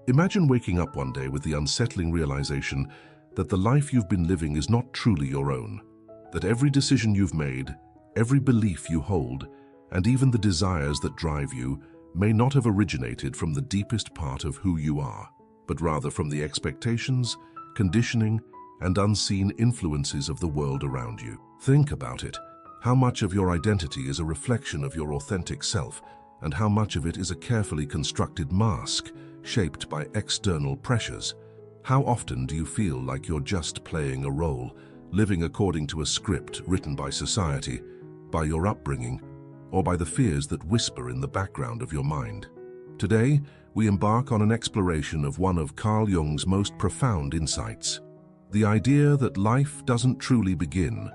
Imagine waking up one day with the unsettling realization that the life you've been living is not truly your own, that every decision you've made, every belief you hold, and even the desires that drive you may not have originated from the deepest part of who you are, but rather from the expectations, conditioning, and unseen influences of the world around you. Think about it. How much of your identity is a reflection of your authentic self, and how much of it is a carefully constructed mask shaped by external pressures? How often do you feel like you're just playing a role, living according to a script written by society, by your upbringing, or by the fears that whisper in the background of your mind? Today, we embark on an exploration of one of Carl Jung's most profound insights: the idea that life doesn't truly begin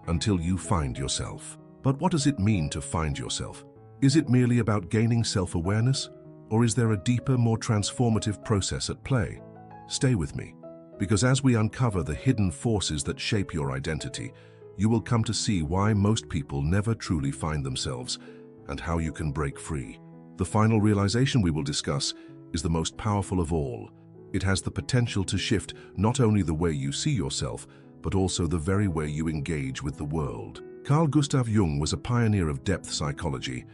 until you find yourself. But what does it mean to find yourself? Is it merely about gaining self-awareness, or is there a deeper, more transformative process at play? Stay with me, because as we uncover the hidden forces that shape your identity, you will come to see why most people never truly find themselves and how you can break free. The final realization we will discuss is the most powerful of all. It has the potential to shift not only the way you see yourself, but also the very way you engage with the world. Carl Gustav Jung was a pioneer of depth psychology,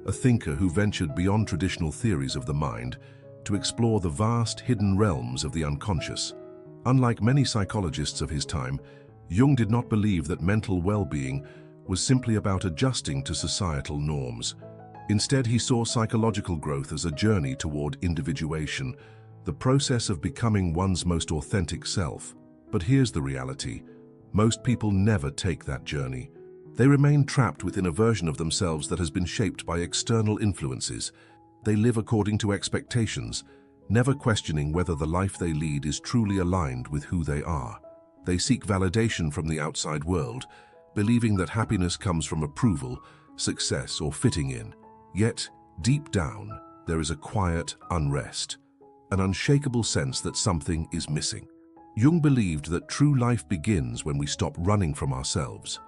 a thinker who ventured beyond traditional theories of the mind to explore the vast hidden realms of the unconscious. Unlike many psychologists of his time, Jung did not believe that mental well-being was simply about adjusting to societal norms. Instead, he saw psychological growth as a journey toward individuation, the process of becoming one's most authentic self. But here's the reality: most people never take that journey. They remain trapped within a version of themselves that has been shaped by external influences. They live according to expectations, never questioning whether the life they lead is truly aligned with who they are. They seek validation from the outside world, believing that happiness comes from approval, success, or fitting in. Yet, deep down, there is a quiet unrest, an unshakable sense that something is missing. Jung believed that true life begins when we stop running from ourselves.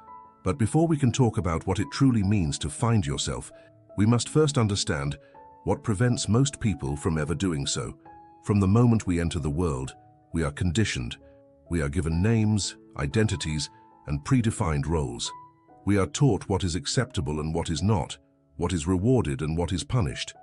But before we can talk about what it truly means to find yourself, we must first understand what prevents most people from ever doing so. From the moment we enter the world, we are conditioned. We are given names, identities, and predefined roles. We are taught what is acceptable and what is not, what is rewarded and what is punished.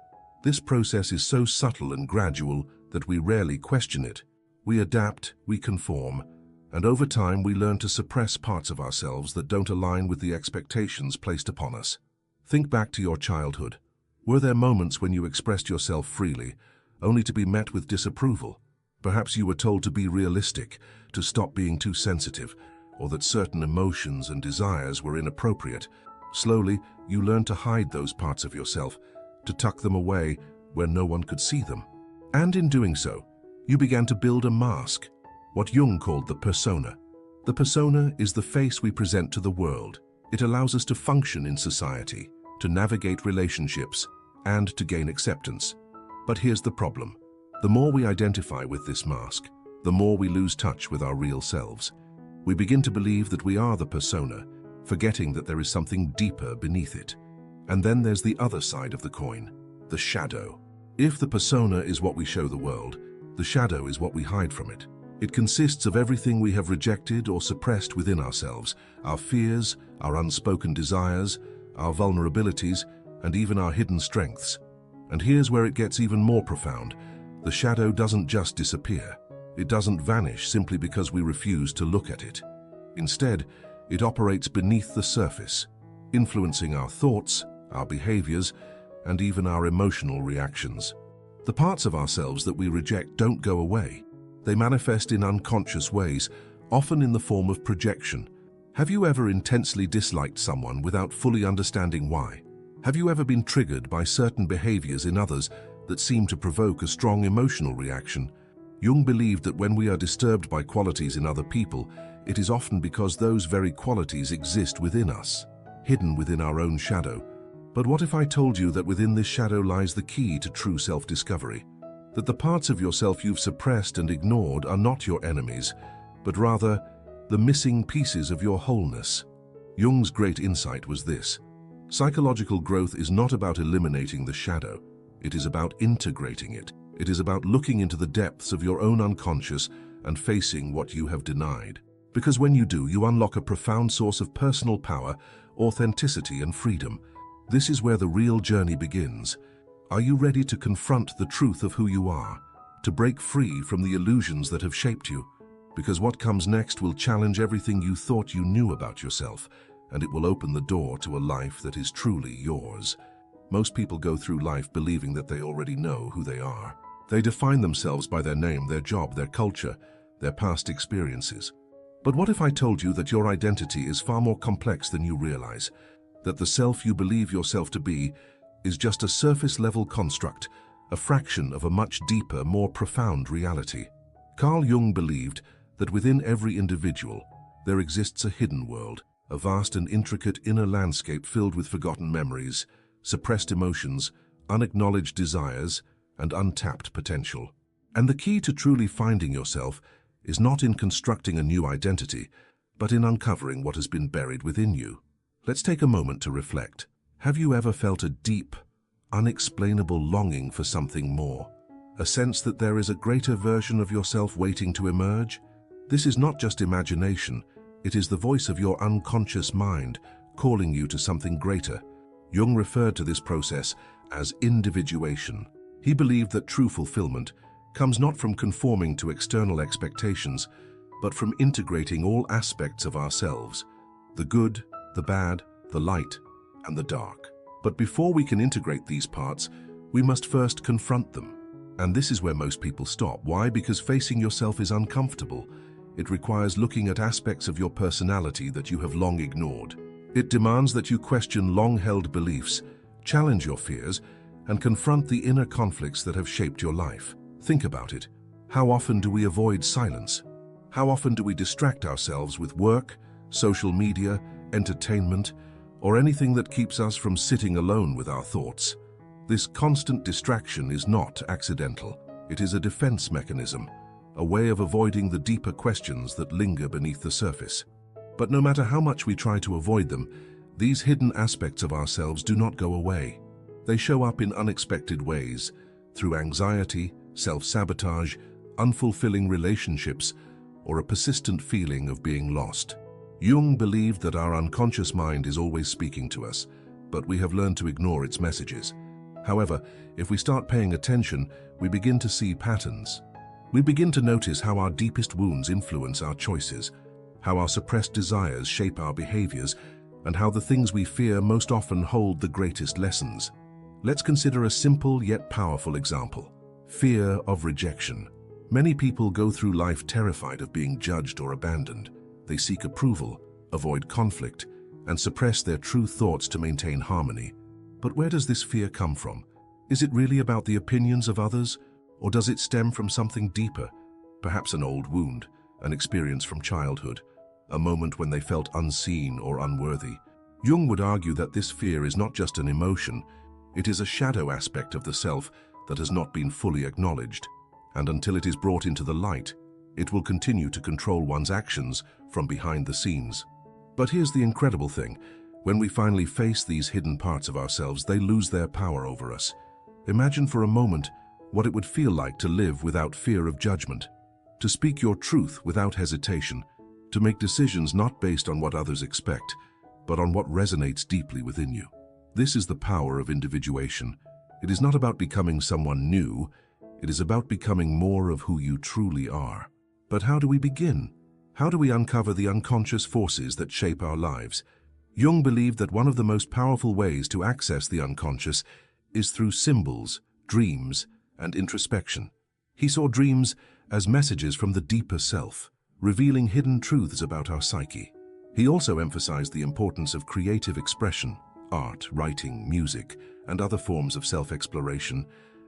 This process is so subtle and gradual that we rarely question it. We adapt, we conform, and over time we learn to suppress parts of ourselves that don't align with the expectations placed upon us. Think back to your childhood. Were there moments when you expressed yourself freely, only to be met with disapproval? Perhaps you were told to be realistic, to stop being too sensitive, or that certain emotions and desires were inappropriate. Slowly, you learned to hide those parts of yourself, to tuck them away where no one could see them. And in doing so, you began to build a mask, what Jung called the persona. The persona is the face we present to the world. It allows us to function in society, to navigate relationships, and to gain acceptance. But here's the problem. The more we identify with this mask, the more we lose touch with our real selves. We begin to believe that we are the persona, forgetting that there is something deeper beneath it. And then there's the other side of the coin, the shadow. If the persona is what we show the world, the shadow is what we hide from it. It consists of everything we have rejected or suppressed within ourselves: our fears, our unspoken desires, our vulnerabilities, and even our hidden strengths. And here's where it gets even more profound. The shadow doesn't just disappear. It doesn't vanish simply because we refuse to look at it. Instead, it operates beneath the surface, influencing our thoughts, our behaviors, and even our emotional reactions. The parts of ourselves that we reject don't go away. They manifest in unconscious ways, often in the form of projection. Have you ever intensely disliked someone without fully understanding why? Have you ever been triggered by certain behaviors in others that seem to provoke a strong emotional reaction? Jung believed that when we are disturbed by qualities in other people, it is often because those very qualities exist within us, hidden within our own shadow. But what if I told you that within this shadow lies the key to true self-discovery? That the parts of yourself you've suppressed and ignored are not your enemies, but rather the missing pieces of your wholeness. Jung's great insight was this: psychological growth is not about eliminating the shadow, it is about integrating it. It is about looking into the depths of your own unconscious and facing what you have denied. Because when you do, you unlock a profound source of personal power, authenticity, and freedom. This is where the real journey begins. Are you ready to confront the truth of who you are? To break free from the illusions that have shaped you? Because what comes next will challenge everything you thought you knew about yourself, and it will open the door to a life that is truly yours. Most people go through life believing that they already know who they are. They define themselves by their name, their job, their culture, their past experiences. But what if I told you that your identity is far more complex than you realize? That the self you believe yourself to be is just a surface-level construct, a fraction of a much deeper, more profound reality. Carl Jung believed that within every individual there exists a hidden world, a vast and intricate inner landscape filled with forgotten memories, suppressed emotions, unacknowledged desires, and untapped potential. And the key to truly finding yourself is not in constructing a new identity, but in uncovering what has been buried within you. Let's take a moment to reflect. Have you ever felt a deep, unexplainable longing for something more? A sense that there is a greater version of yourself waiting to emerge? This is not just imagination, it is the voice of your unconscious mind calling you to something greater. Jung referred to this process as individuation. He believed that true fulfillment comes not from conforming to external expectations, but from integrating all aspects of ourselves, the good, the bad, the light, and the dark. But before we can integrate these parts, we must first confront them. And this is where most people stop. Why? Because facing yourself is uncomfortable. It requires looking at aspects of your personality that you have long ignored. It demands that you question long-held beliefs, challenge your fears, and confront the inner conflicts that have shaped your life. Think about it. How often do we avoid silence? How often do we distract ourselves with work, social media, entertainment, or anything that keeps us from sitting alone with our thoughts? This constant distraction is not accidental. It is a defense mechanism, a way of avoiding the deeper questions that linger beneath the surface. But no matter how much we try to avoid them, these hidden aspects of ourselves do not go away. They show up in unexpected ways, through anxiety, self-sabotage, unfulfilling relationships, or a persistent feeling of being lost. Jung believed that our unconscious mind is always speaking to us, but we have learned to ignore its messages. However, if we start paying attention, we begin to see patterns. We begin to notice how our deepest wounds influence our choices, how our suppressed desires shape our behaviors, and how the things we fear most often hold the greatest lessons. Let's consider a simple yet powerful example: fear of rejection. Many people go through life terrified of being judged or abandoned. They seek approval, avoid conflict, and suppress their true thoughts to maintain harmony. But where does this fear come from? Is it really about the opinions of others, or does it stem from something deeper? Perhaps an old wound, an experience from childhood, a moment when they felt unseen or unworthy. Jung would argue that this fear is not just an emotion, it is a shadow aspect of the self that has not been fully acknowledged, and until it is brought into the light, it will continue to control one's actions from behind the scenes. But here's the incredible thing. When we finally face these hidden parts of ourselves, they lose their power over us. Imagine for a moment what it would feel like to live without fear of judgment, to speak your truth without hesitation, to make decisions not based on what others expect, but on what resonates deeply within you. This is the power of individuation. It is not about becoming someone new, it is about becoming more of who you truly are. But how do we begin? How do we uncover the unconscious forces that shape our lives? Jung believed that one of the most powerful ways to access the unconscious is through symbols, dreams, and introspection. He saw dreams as messages from the deeper self, revealing hidden truths about our psyche. He also emphasized the importance of creative expression, art, writing, music, and other forms of self-exploration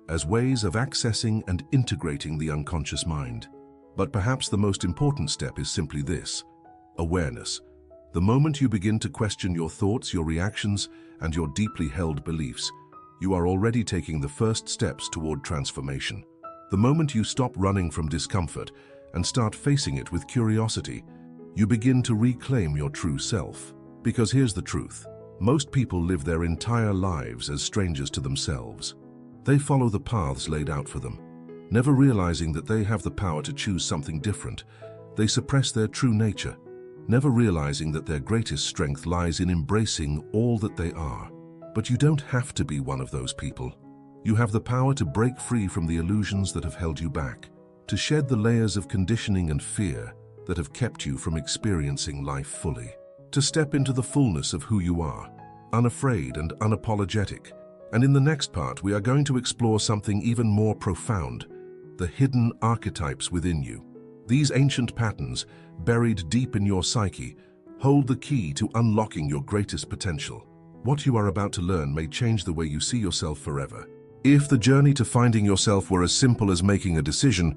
as ways of accessing and integrating the unconscious mind. But perhaps the most important step is simply this: awareness. The moment you begin to question your thoughts, your reactions, and your deeply held beliefs, you are already taking the first steps toward transformation. The moment you stop running from discomfort and start facing it with curiosity, you begin to reclaim your true self. Because here's the truth: most people live their entire lives as strangers to themselves. They follow the paths laid out for them, Never realizing that they have the power to choose something different, they suppress their true nature, never realizing that their greatest strength lies in embracing all that they are. But you don't have to be one of those people. You have the power to break free from the illusions that have held you back, to shed the layers of conditioning and fear that have kept you from experiencing life fully, to step into the fullness of who you are, unafraid and unapologetic. And in the next part, we are going to explore something even more profound: the hidden archetypes within you. These ancient patterns, buried deep in your psyche, hold the key to unlocking your greatest potential. What you are about to learn may change the way you see yourself forever. If the journey to finding yourself were as simple as making a decision,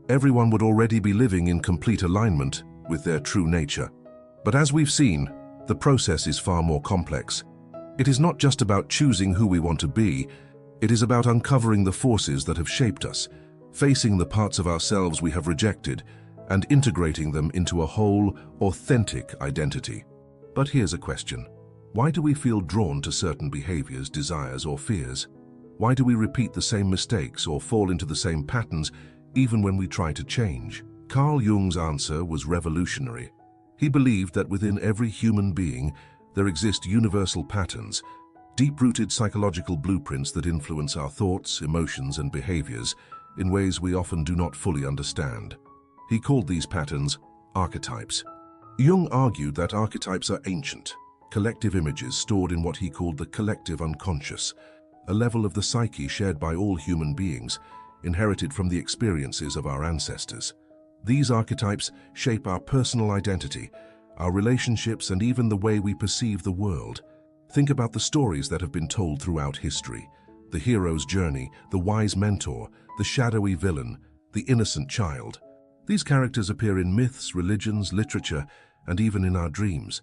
everyone would already be living in complete alignment with their true nature. But as we've seen, the process is far more complex. It is not just about choosing who we want to be, it is about uncovering the forces that have shaped us, facing the parts of ourselves we have rejected, and integrating them into a whole, authentic identity. But here's a question. Why do we feel drawn to certain behaviors, desires, or fears? Why do we repeat the same mistakes or fall into the same patterns even when we try to change? Carl Jung's answer was revolutionary. He believed that within every human being there exist universal patterns, deep-rooted psychological blueprints that influence our thoughts, emotions, and behaviors in ways we often do not fully understand. He called these patterns archetypes. Jung argued that archetypes are ancient, collective images stored in what he called the collective unconscious, a level of the psyche shared by all human beings, inherited from the experiences of our ancestors. These archetypes shape our personal identity, our relationships, and even the way we perceive the world. Think about the stories that have been told throughout history: the hero's journey, the wise mentor, the shadowy villain, the innocent child. These characters appear in myths, religions, literature, and even in our dreams.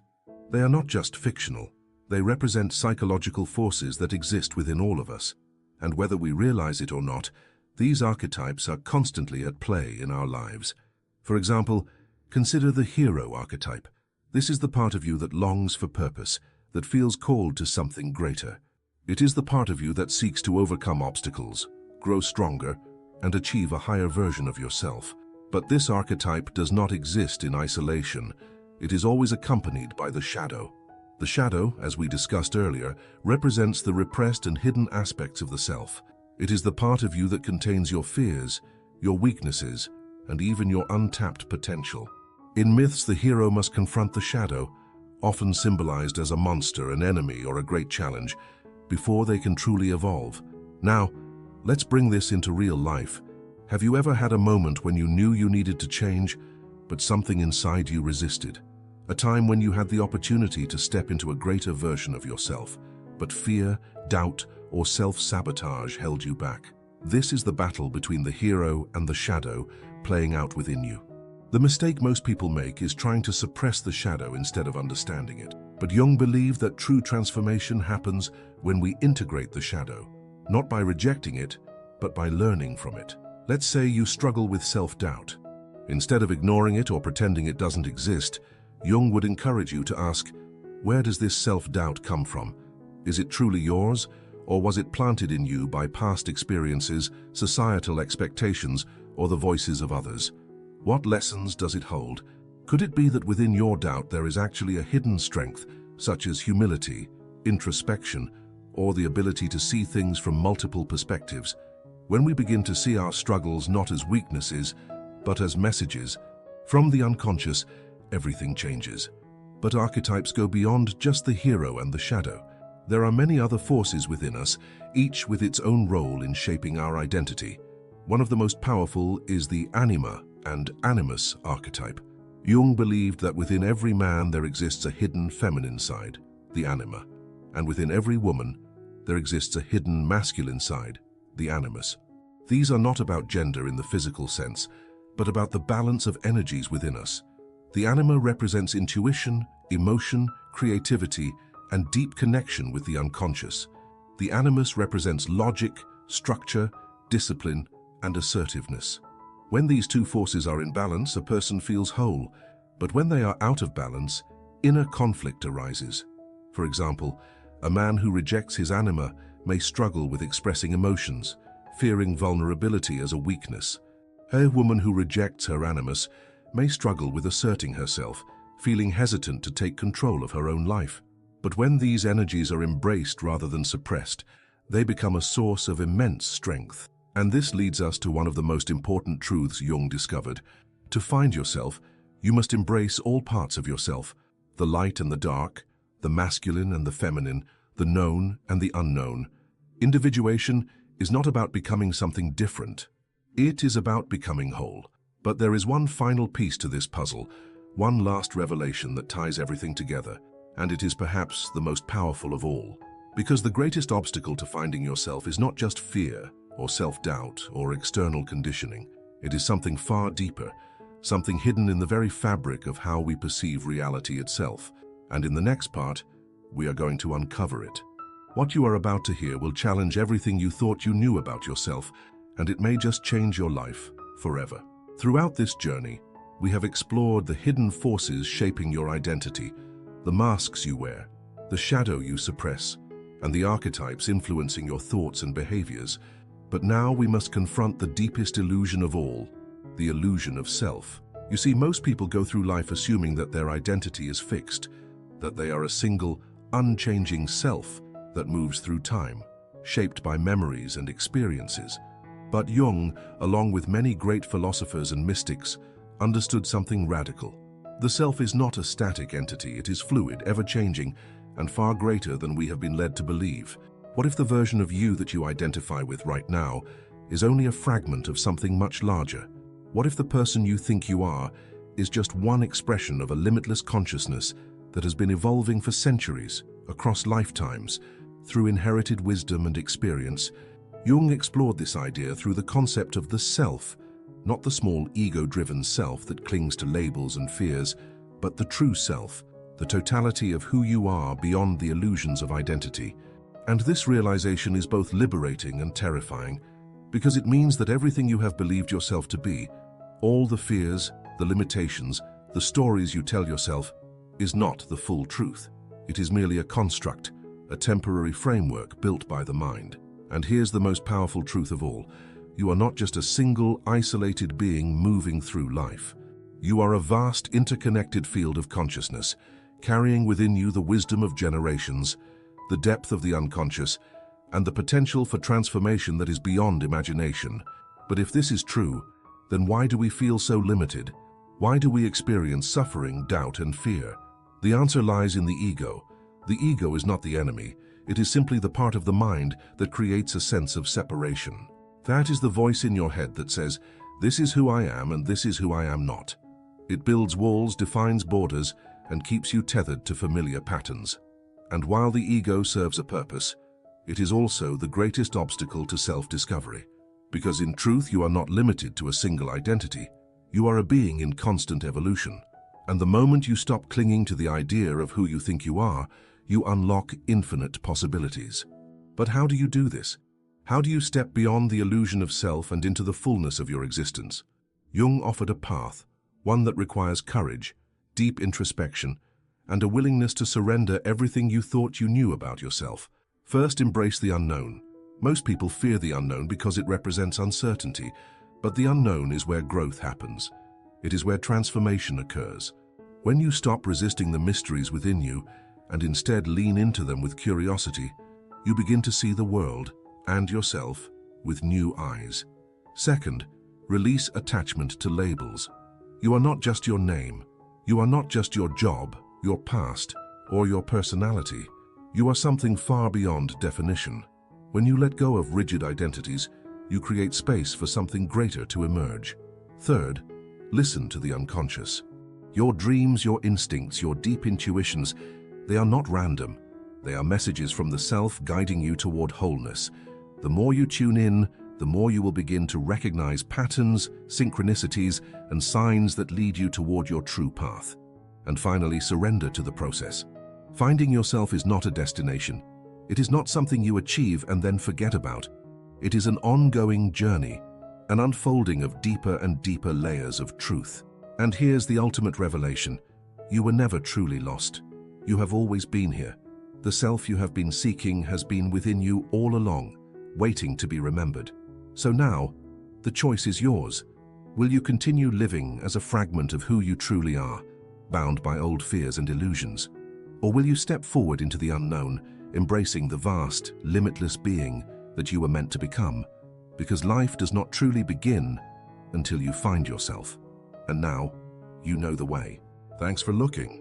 They are not just fictional. They represent psychological forces that exist within all of us. And whether we realize it or not, these archetypes are constantly at play in our lives. For example, consider the hero archetype. This is the part of you that longs for purpose, that feels called to something greater. It is the part of you that seeks to overcome obstacles, grow stronger, and achieve a higher version of yourself. But this archetype does not exist in isolation. It is always accompanied by the shadow. The shadow, as we discussed earlier, represents the repressed and hidden aspects of the self. It is the part of you that contains your fears, your weaknesses, and even your untapped potential. In myths, the hero must confront the shadow, often symbolized as a monster, an enemy, or a great challenge, before they can truly evolve. Now, let's bring this into real life. Have you ever had a moment when you knew you needed to change, but something inside you resisted? A time when you had the opportunity to step into a greater version of yourself, but fear, doubt, or self-sabotage held you back. This is the battle between the hero and the shadow playing out within you. The mistake most people make is trying to suppress the shadow instead of understanding it. But Jung believed that true transformation happens when we integrate the shadow, not by rejecting it, but by learning from it. Let's say you struggle with self-doubt. Instead of ignoring it or pretending it doesn't exist, Jung would encourage you to ask, where does this self-doubt come from? Is it truly yours, or was it planted in you by past experiences, societal expectations, or the voices of others? What lessons does it hold? Could it be that within your doubt there is actually a hidden strength, such as humility, introspection, or the ability to see things from multiple perspectives? When we begin to see our struggles not as weaknesses, but as messages from the unconscious, everything changes. But archetypes go beyond just the hero and the shadow. There are many other forces within us, each with its own role in shaping our identity. One of the most powerful is the anima and animus archetype. Jung believed that within every man there exists a hidden feminine side, the anima, and within every woman there exists a hidden masculine side, the animus. These are not about gender in the physical sense, but about the balance of energies within us. The anima represents intuition, emotion, creativity, and deep connection with the unconscious. The animus represents logic, structure, discipline, and assertiveness. When these two forces are in balance, a person feels whole, but when they are out of balance, inner conflict arises. For example, a man who rejects his anima may struggle with expressing emotions, fearing vulnerability as a weakness. A woman who rejects her animus may struggle with asserting herself, feeling hesitant to take control of her own life. But when these energies are embraced rather than suppressed, they become a source of immense strength. And this leads us to one of the most important truths Jung discovered. To find yourself, you must embrace all parts of yourself, the light and the dark, the masculine and the feminine, the known and the unknown. Individuation is not about becoming something different. It is about becoming whole. But there is one final piece to this puzzle, one last revelation that ties everything together, and it is perhaps the most powerful of all. Because the greatest obstacle to finding yourself is not just fear, or self-doubt, or external conditioning. It is something far deeper, something hidden in the very fabric of how we perceive reality itself. And in the next part, we are going to uncover it. What you are about to hear will challenge everything you thought you knew about yourself, and it may just change your life forever. Throughout this journey, we have explored the hidden forces shaping your identity, the masks you wear, the shadow you suppress, and the archetypes influencing your thoughts and behaviors. But now we must confront the deepest illusion of all, the illusion of self. You see, most people go through life assuming that their identity is fixed, that they are a single, unchanging self that moves through time, shaped by memories and experiences. But Jung, along with many great philosophers and mystics, understood something radical. The self is not a static entity, it is fluid, ever-changing, and far greater than we have been led to believe. What if the version of you that you identify with right now is only a fragment of something much larger? What if the person you think you are is just one expression of a limitless consciousness that has been evolving for centuries, across lifetimes, through inherited wisdom and experience? Jung explored this idea through the concept of the self, not the small ego-driven self that clings to labels and fears, but the true self, the totality of who you are beyond the illusions of identity. And this realization is both liberating and terrifying, because it means that everything you have believed yourself to be, all the fears, the limitations, the stories you tell yourself, is not the full truth. It is merely a construct, a temporary framework built by the mind. And here's the most powerful truth of all. You are not just a single, isolated being moving through life. You are a vast, interconnected field of consciousness, carrying within you the wisdom of generations, the depth of the unconscious, and the potential for transformation that is beyond imagination. But if this is true, then why do we feel so limited? Why do we experience suffering, doubt, and fear? The answer lies in the ego. The ego is not the enemy. It is simply the part of the mind that creates a sense of separation. That is the voice in your head that says, "This is who I am and this is who I am not." It builds walls, defines borders, and keeps you tethered to familiar patterns. And while the ego serves a purpose, it is also the greatest obstacle to self-discovery. Because in truth, you are not limited to a single identity. You are a being in constant evolution. And the moment you stop clinging to the idea of who you think you are, you unlock infinite possibilities. But how do you do this? How do you step beyond the illusion of self and into the fullness of your existence? Jung offered a path, one that requires courage, deep introspection, and a willingness to surrender everything you thought you knew about yourself. First, embrace the unknown. Most people fear the unknown because it represents uncertainty, but the unknown is where growth happens. It is where transformation occurs. When you stop resisting the mysteries within you and instead lean into them with curiosity, you begin to see the world and yourself with new eyes. Second, release attachment to labels. You are not just your name. You are not just your job, your past, or your personality. You are something far beyond definition. When you let go of rigid identities, you create space for something greater to emerge. Third, listen to the unconscious. Your dreams, your instincts, your deep intuitions, they are not random. They are messages from the self guiding you toward wholeness. The more you tune in, the more you will begin to recognize patterns, synchronicities, and signs that lead you toward your true path. And finally, surrender to the process. Finding yourself is not a destination. It is not something you achieve and then forget about. It is an ongoing journey, an unfolding of deeper and deeper layers of truth. And here's the ultimate revelation. You were never truly lost. You have always been here. The self you have been seeking has been within you all along, waiting to be remembered. So now, the choice is yours. Will you continue living as a fragment of who you truly are, bound by old fears and illusions? Or will you step forward into the unknown, embracing the vast, limitless being that you were meant to become? Because life does not truly begin until you find yourself. And now, you know the way. Thanks for looking.